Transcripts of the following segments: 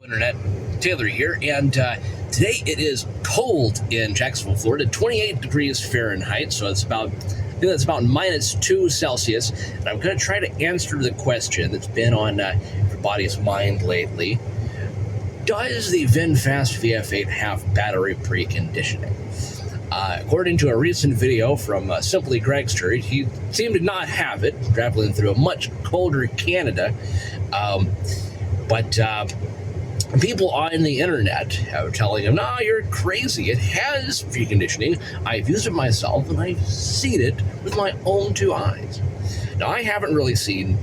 Internet, Taylor here, and today it is cold in Jacksonville, Florida, 28 degrees Fahrenheit, so it's about, I think that's about -2 Celsius, and I'm going to try to answer the question that's been on everybody's mind lately. Does the VinFast VF8 have battery preconditioning? According to a recent video from Simply Gregster, he seemed to not have it, traveling through a much colder Canada, but people on the internet are telling him, no, you're crazy. It has preconditioning. I've used it myself, and I've seen it with my own two eyes. Now, I haven't really seen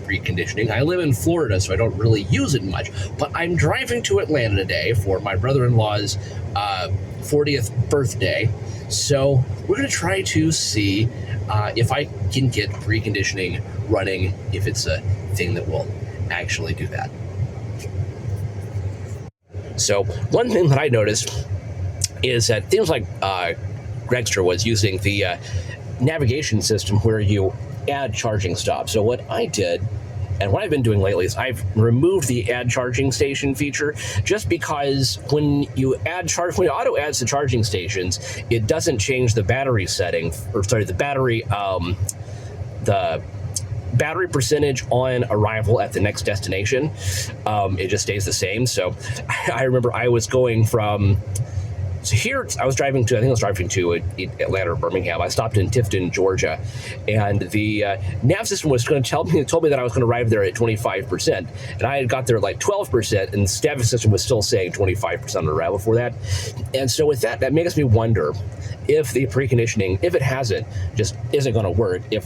preconditioning. I live in Florida, so I don't really use it much. But I'm driving to Atlanta today for my brother-in-law's 40th birthday. So we're going to try to see if I can get preconditioning running, if it's a thing that will actually do that. So one thing that I noticed is that things like Gregster was using the navigation system where you add charging stops. So what I did, and what I've been doing lately, is I've removed the add charging station feature, just because when you auto adds the charging stations, it doesn't change the battery setting, or sorry, the battery percentage on arrival at the next destination. It just stays the same. So I remember I was going from, so here I was driving to, Atlanta or Birmingham. I stopped in Tifton, Georgia, and the nav system was going to told me that I was going to arrive there at 25%, and I had got there at like 12%, and the nav system was still saying 25% on arrival for that. And so with that makes me wonder if the preconditioning, if it hasn't, just isn't going to work if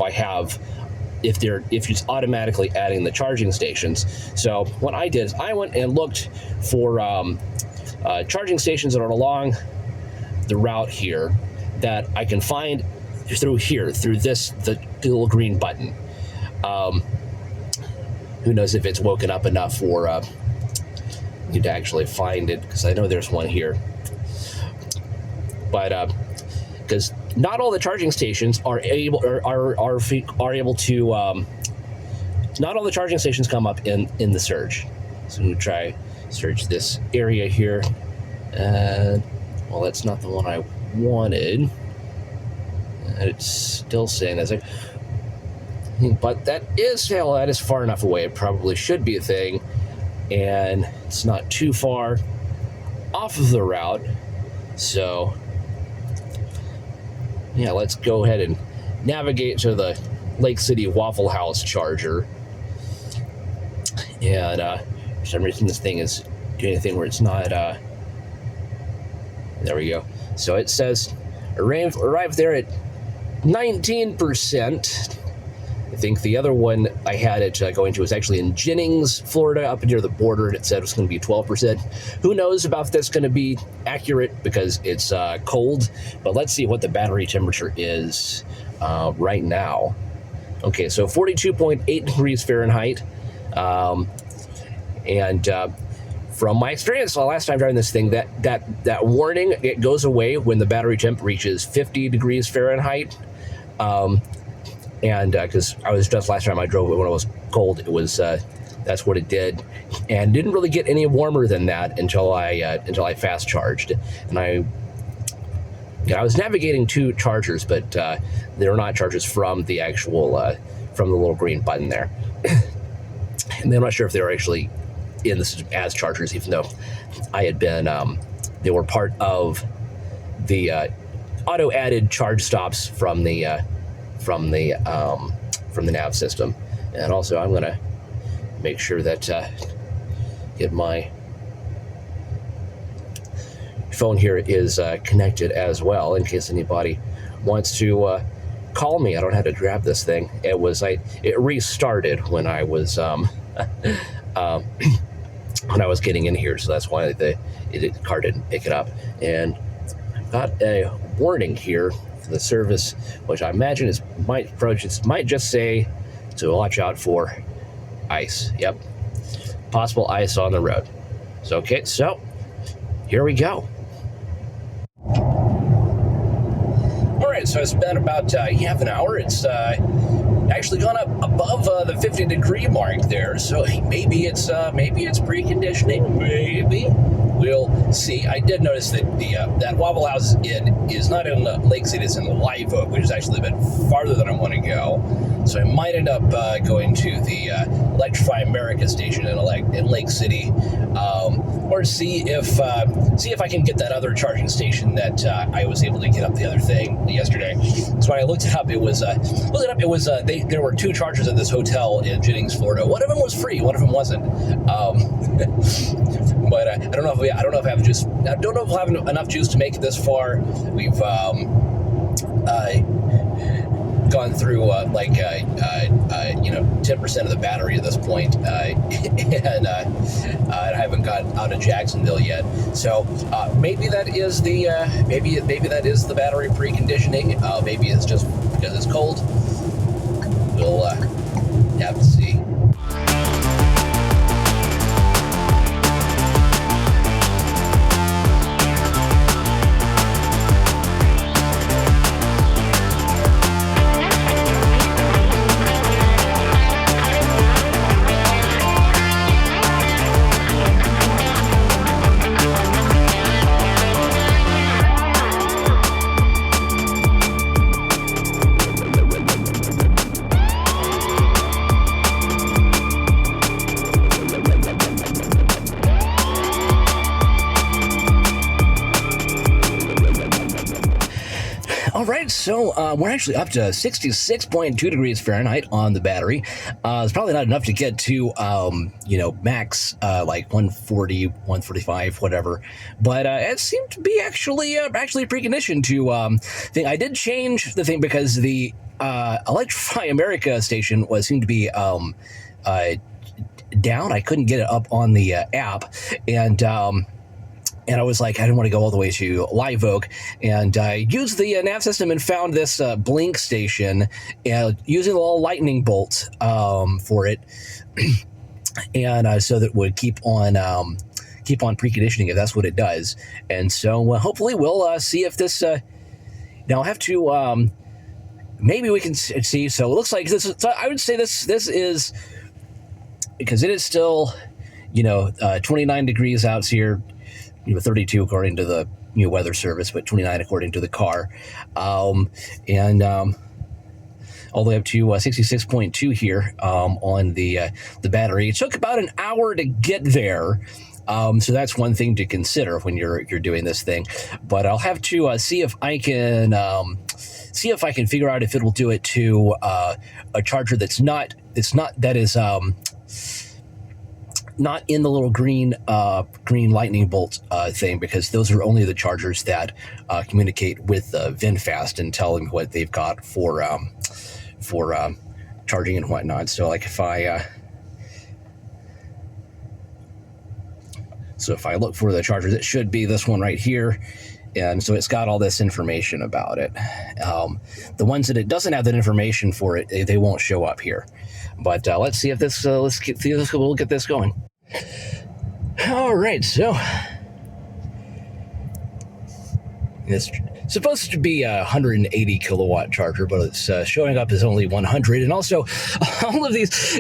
if it's automatically adding the charging stations. So what I did is I went and looked for charging stations that are along the route here that I can find through the little green button. Who knows if it's woken up enough for you to actually find it, because I know there's one here. But because not all the charging stations are able to. Not all the charging stations come up in the search. So I'm gonna try search this area here, and well, that's not the one I wanted. And it's still saying that's like, but that is far enough away. It probably should be a thing, and it's not too far off of the route. So yeah, let's go ahead and navigate to the Lake City Waffle House charger. And for some reason this thing is doing a thing where it's not, there we go. So it says arrived there at 19%. I think the other one I had it going to was actually in Jennings, Florida, up near the border, and it said it was going to be 12%. Who knows about that's going to be accurate, because it's cold, but let's see what the battery temperature is right now. Okay, so 42.8 degrees Fahrenheit. And from my experience the last time driving this thing, that warning, it goes away when the battery temp reaches 50 degrees Fahrenheit. And because I was just last time I drove it when it was cold, it was that's what it did, and didn't really get any warmer than that until I fast charged. And I was navigating two chargers, but they're not chargers from the actual from the little green button there. And then I'm not sure if they were actually in the system as chargers, even though I had been they were part of the auto added charge stops from the nav system. And also I'm gonna make sure that get my phone here is connected as well, in case anybody wants to call me. I don't have to grab this thing. It restarted when I was when I was getting in here, so that's why the car didn't pick it up. And I've got a warning here for the service, which I imagine might just say to watch out for ice. Yep, possible ice on the road. So okay, so here we go. All right, so it's been about half an hour. It's actually gone up above the 50-degree mark there. So maybe it's preconditioning. Maybe we'll see. I did notice that that Waffle House is not in Lake City; it's in Live Oak, which is actually a bit farther than I want to go. So I might end up going to the Electrify America station in Lake City, or see if I can get that other charging station that I was able to get up the other thing yesterday. So when I looked it up, there were 2 chargers at this hotel in Jennings, Florida. One of them was free, one of them wasn't. But I don't know if I have juice. I don't know if we'll have enough juice to make it this far. We've gone through 10% of the battery at this point, and I haven't got out of Jacksonville yet. So maybe that is the battery preconditioning. Maybe it's just because it's cold. We'll have to see. All right, so we're actually up to 66.2 degrees Fahrenheit on the battery. It's probably not enough to get to, max, like 140, 145, whatever. But it seemed to be actually preconditioned to thing. I did change the thing because the Electrify America station seemed to be down. I couldn't get it up on the app, and I was like, I didn't want to go all the way to Live Oak, and I used the nav system and found this blink station, using a little lightning bolt for it, and so that it would keep on preconditioning if that's what it does. And so hopefully we'll see if this. Now I'll have to maybe we can see. So it looks like this. So I would say this is because it is still 29 degrees out here. 32 according to the weather service, but 29 according to the car, and all the way up to 66.2 here on the battery. It took about an hour to get there, so that's one thing to consider when you're doing this thing. But I'll have to see if I can figure out if it will do it to a charger that's not not in the little green lightning bolt thing, because those are only the chargers that communicate with VinFast and tell them what they've got for charging and whatnot. So like if I look for the chargers, it should be this one right here. And so it's got all this information about it. The ones that it doesn't have that information for it, they won't show up here. But let's see if this. We'll get this going. All right, so it's supposed to be a 180 kilowatt charger, but it's showing up as only 100. And also, none of these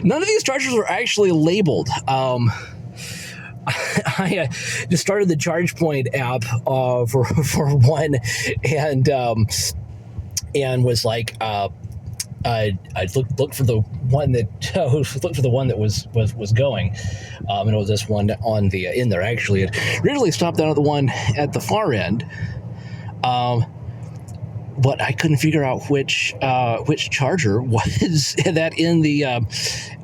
chargers are actually labeled. I just started the ChargePoint app for one, and was like, I looked for the one that was going, and it was this one on the in there. Actually, it originally stopped out of the one at the far end, but I couldn't figure out which charger was that in the. I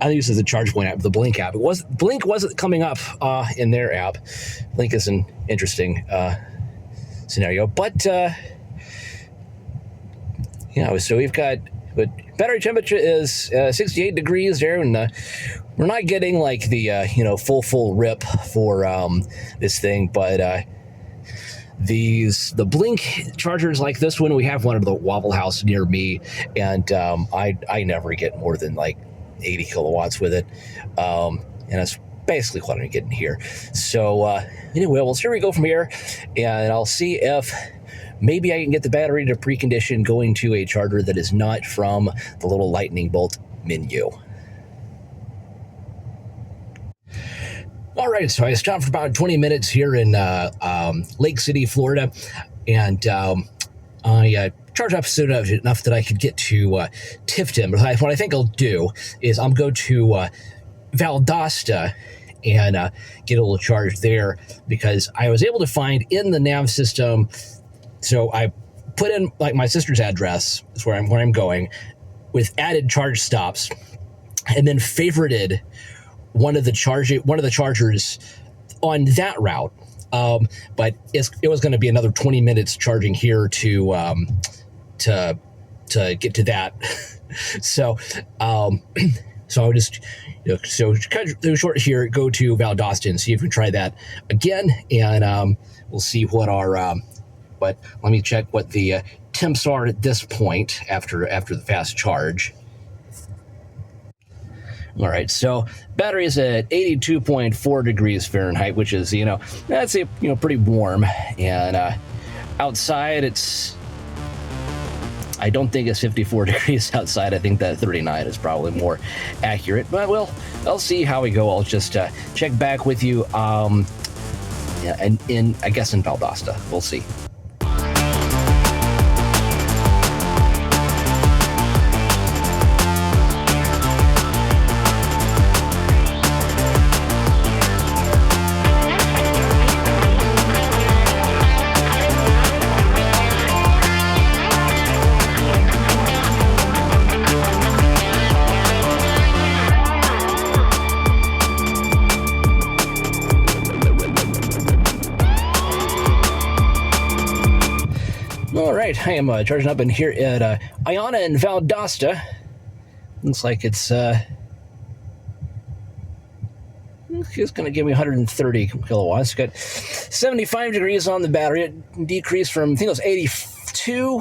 think this is the ChargePoint app, the Blink app. Blink wasn't coming up in their app. Blink is an interesting scenario, but so we've got. But battery temperature is 68 degrees there, and we're not getting like the full rip for this thing, but the Blink chargers like this one, we have one at the Waffle House near me, and I never get more than like 80 kilowatts with it, and that's basically what I'm getting here. So anyway, we'll see where we go from here, and I'll see if maybe I can get the battery to precondition going to a charger that is not from the little lightning bolt menu. All right, so I stopped for about 20 minutes here in Lake City, Florida, and I charged up soon enough that I could get to Tifton. But what I think I'll do is I'll go to Valdosta and get a little charge there, because I was able to find in the nav system. So I put in like my sister's address, is where I'm going, with added charge stops, and then favorited one of the chargers on that route. But it was going to be another 20 minutes charging here to get to that. So so I'll just, so cut it short here, go to Valdosta and see if we can try that again, and we'll see what our but let me check what the temps are at this point after the fast charge. All right, so battery is at 82.4 degrees Fahrenheit, which is, that's pretty warm, and outside I don't think it's 54 degrees outside. I think that 39 is probably more accurate, but I'll see how we go. I'll just check back with you, and I guess in Valdosta. We'll see. All right, I am charging up in here at Iona and Valdosta. Looks like it's going to give me 130 kilowatts. Got 75 degrees on the battery. It decreased from, I think it was 82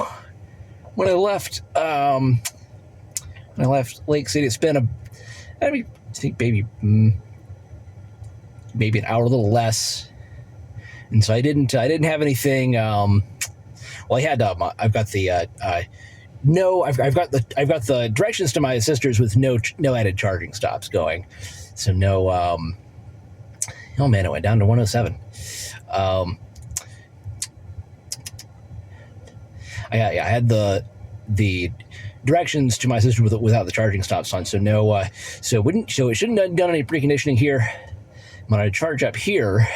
when I left. When I left Lake City. It's been I think maybe an hour, a little less. And so I didn't have anything. Well, I had I've got the I've got the directions to my sisters with no added charging stops going, so no. Oh man, it went down to 107. I had the directions to my sister without the charging stops on, so no. So it shouldn't have done any preconditioning here. I'm gonna charge up here.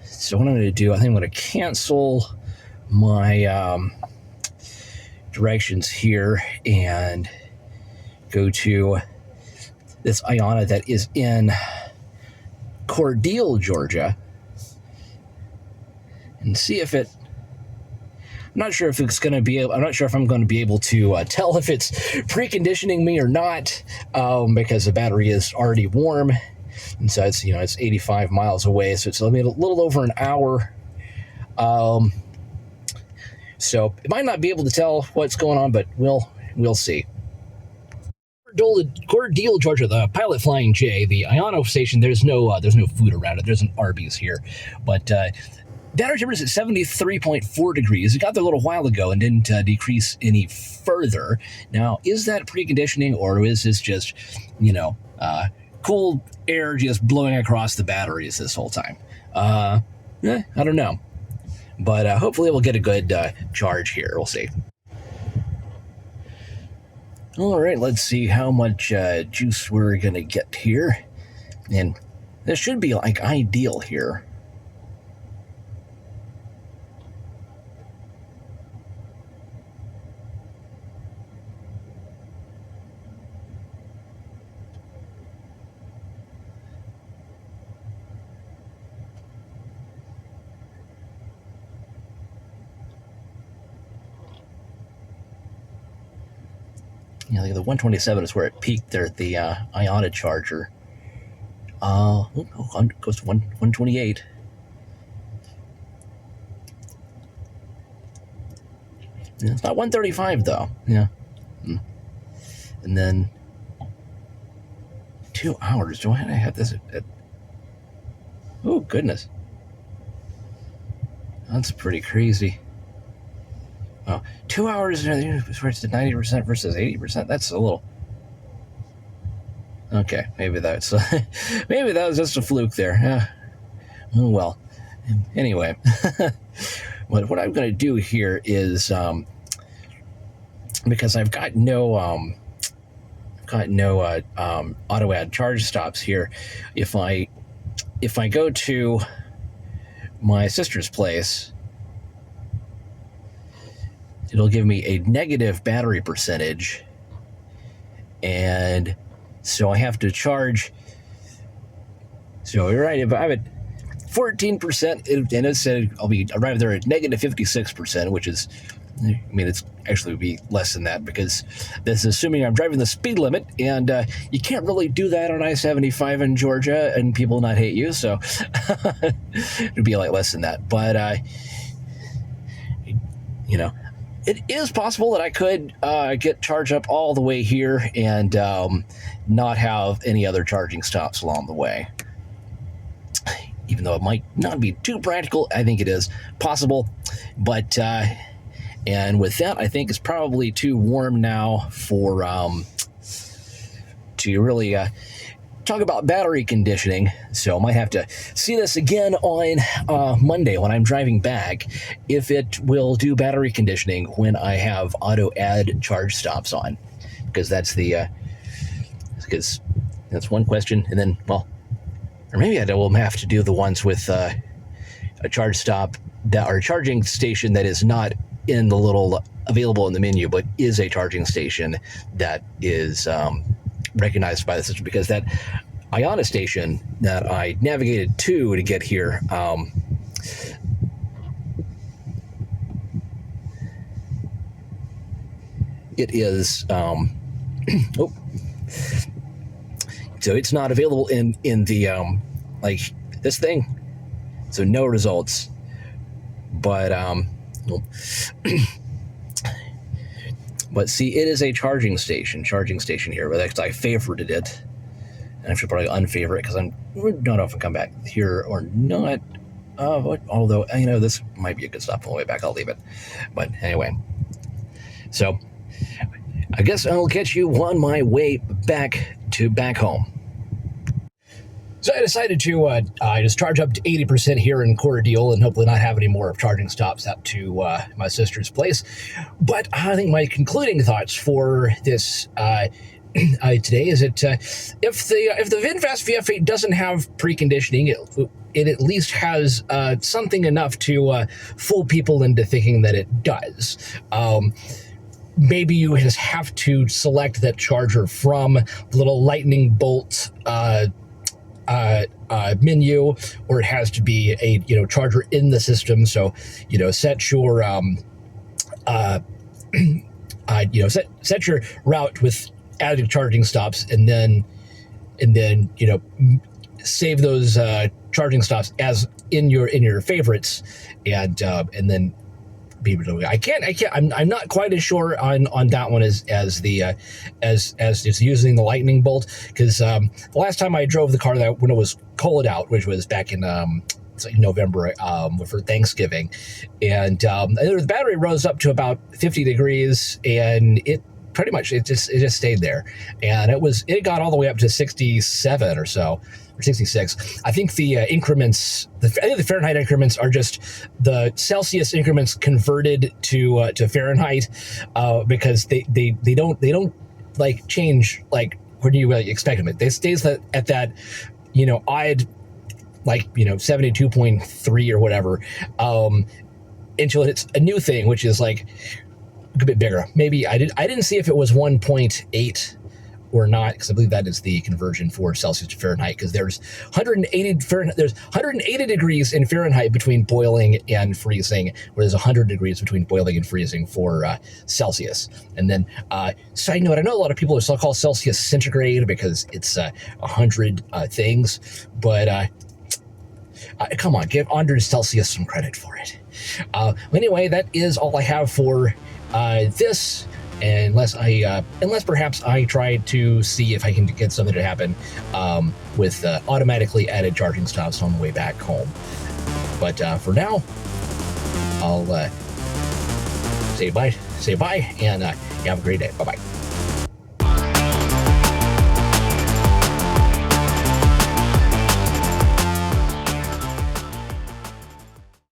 So what I'm gonna do, I think I'm gonna cancel my directions here and go to this Iona that is in Cordele, Georgia, and see if I'm not sure if I'm going to be able to tell if it's preconditioning me or not, because the battery is already warm, and so it's 85 miles away, so it's a little over an hour. So it might not be able to tell what's going on, but we'll see. Cordele, Georgia, the Pilot Flying J, the Iona station. There's no food around it. There's an Arby's here, but battery temperature is at 73.4 degrees. It got there a little while ago and didn't decrease any further. Now, is that preconditioning, or is this just cool air just blowing across the batteries this whole time? I don't know. But hopefully we'll get a good charge here. We'll see. All right, let's see how much juice we're going to get here. And this should be like ideal here. Yeah, the 127 is where it peaked there at the Iona charger. It goes to 128. Yeah, it's not 135 though. Yeah. And then 2 hours. Do I have this at oh goodness. That's pretty crazy. Oh, 2 hours versus 90% versus 80%. That's a little. Okay, maybe that's maybe that was just a fluke there. Yeah. Oh well. Anyway, what I'm going to do here is because I've got no auto add charge stops here. If I go to my sister's place, it'll give me a negative battery percentage, and so I have to charge. So you're right. If I'm at 14%, and it said I'll be arriving there at negative 56%, which is, I mean, it's actually would be less than that because this is assuming I'm driving the speed limit, and you can't really do that on I-75 in Georgia and people not hate you, so it'd be like less than that. But you know, it is possible that I could get charged up all the way here and not have any other charging stops along the way. Even though it might not be too practical, I think it is possible. But and with that, I think it's probably too warm now for to really talk about battery conditioning. So I might have to see this again on Monday when I'm driving back, if it will do battery conditioning when I have auto add charge stops on, because that's the because that's one question. And then, well, or maybe I will have to do the ones with a charge stop that or charging station that is not in the little available in the menu, but is a charging station that is recognized by the system, because that Iona station that I navigated to get here, it is oh, so it's not available in the like this thing, so no results. But but see, it is a charging station here. But actually, I favorited it, and I should probably unfavorite it because I don't know if I come back here or not. Although, you know, this might be a good stop on the way back. I'll leave it. But anyway, so I guess I'll catch you on my way back home. So I decided to just charge up to 80% here in Cordial and hopefully not have any more charging stops out to my sister's place. But I think my concluding thoughts for this today is that if the VinFast VF8 doesn't have preconditioning, it at least has something enough to fool people into thinking that it does. Maybe you just have to select that charger from the little lightning bolt menu, or it has to be a charger in the system. So set your set your route with added charging stops, and then save those charging stops as in your favorites, and then be able to. I can't. I'm not quite as sure on that one as just using the lightning bolt, because the last time I drove the car when it was cold out, which was back in it's like November for Thanksgiving, and the battery rose up to about 50 degrees, and it pretty much it just stayed there, and it got all the way up to 67 or so. 66. I think the increments, I think the Fahrenheit increments are just the Celsius increments converted to Fahrenheit, because they don't like change like when you expect them. It stays at that odd 72.3 or whatever until it's a new thing, which is like a bit bigger. Maybe I didn't see if it was 1.8 or not, because I believe that is the conversion for Celsius to Fahrenheit, because there's 180 degrees in Fahrenheit between boiling and freezing, whereas 100 degrees between boiling and freezing for Celsius. And then, side note, I know a lot of people still call Celsius centigrade because it's 100 things, but come on, give Andres Celsius some credit for it. Anyway, that is all I have for this. Unless perhaps I try to see if I can get something to happen with automatically added charging stops on the way back home. But for now, I'll say bye, and you have a great day. Bye-bye.